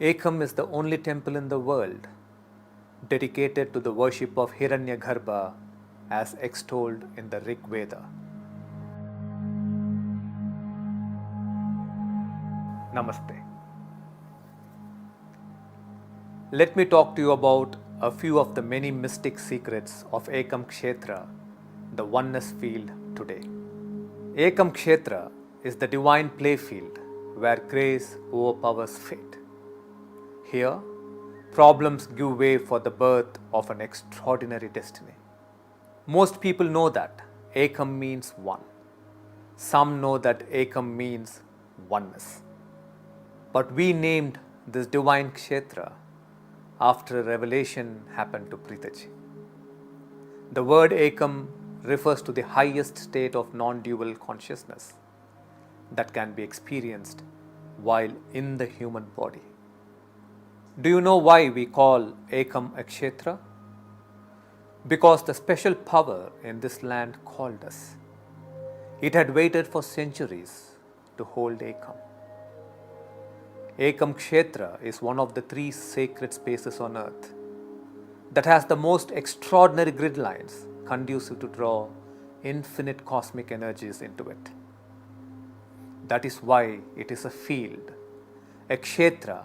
Ekam is the only temple in the world dedicated to the worship of Hiranyagarbha as extolled in the Rig Veda. Namaste. Let me talk to you about a few of the many mystic secrets of Ekam Kshetra, the oneness field today. Ekam Kshetra is the divine playfield where grace overpowers fate. Here, problems give way for the birth of an extraordinary destiny. Most people know that Ekam means one. Some know that Ekam means oneness. But we named this divine Kshetra after a revelation happened to Preetaji. The word Ekam refers to the highest state of non-dual consciousness that can be experienced while in the human body. Do you know why we call Ekam a Kshetra? Because the special power in this land called us. It had waited for centuries to hold Ekam. Ekam Kshetra is one of the 3 sacred spaces on earth that has the most extraordinary grid lines conducive to draw infinite cosmic energies into it. That is why it is a field, a Kshetra,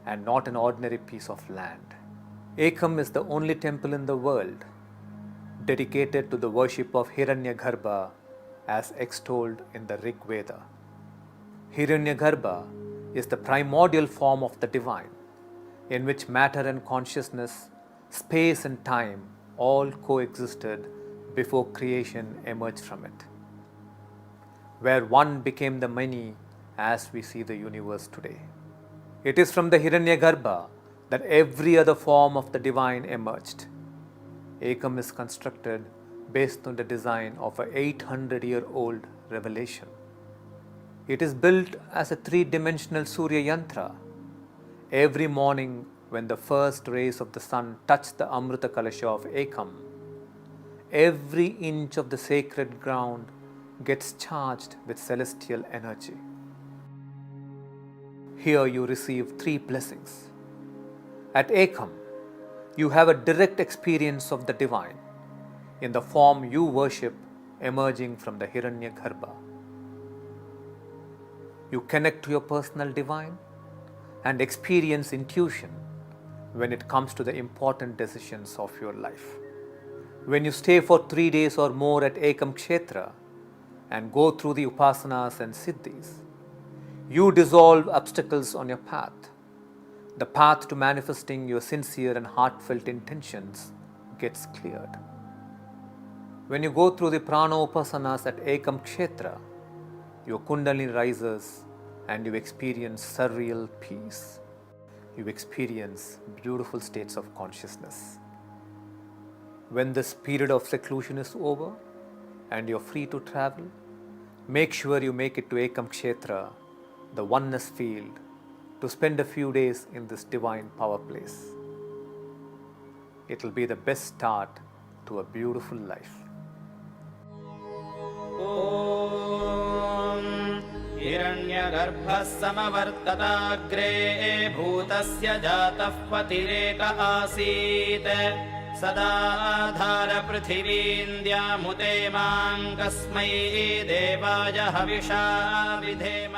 and not an ordinary piece of land. Ekam is the only temple in the world dedicated to the worship of Hiranyagarbha as extolled in the Rig Veda. Hiranyagarbha is the primordial form of the divine, in which matter and consciousness, space and time all coexisted before creation emerged from it, where one became the many as we see the universe today. It is from the Hiranyagarbha that every other form of the divine emerged. Ekam is constructed based on the design of an 800-year-old revelation. It is built as a 3-dimensional Surya Yantra. Every morning when the first rays of the sun touch the Amrita Kalasha of Ekam, every inch of the sacred ground gets charged with celestial energy. Here you receive 3 blessings. At Ekam, you have a direct experience of the divine in the form you worship emerging from the Hiranyagarbha. You connect to your personal divine and experience intuition when it comes to the important decisions of your life. When you stay for 3 days or more at Ekam Kshetra and go through the upasanas and siddhis, you dissolve obstacles on your path. The path to manifesting your sincere and heartfelt intentions gets cleared. When you go through the prana upasanas at Ekam Kshetra, your kundalini rises and you experience surreal peace. You experience beautiful states of consciousness. When this period of seclusion is over and you're free to travel, make sure you make it to Ekam Kshetra, the oneness field, to spend a few days in this divine power place. It will be the best start to a beautiful life. हिरण्यगर्भः समवर्तताग्रे भूतस्य जातः पतिरेक आसीत् सदा धारपृथिवीन्द्यामुते मां कस्मै देवाय हविषा विधेम।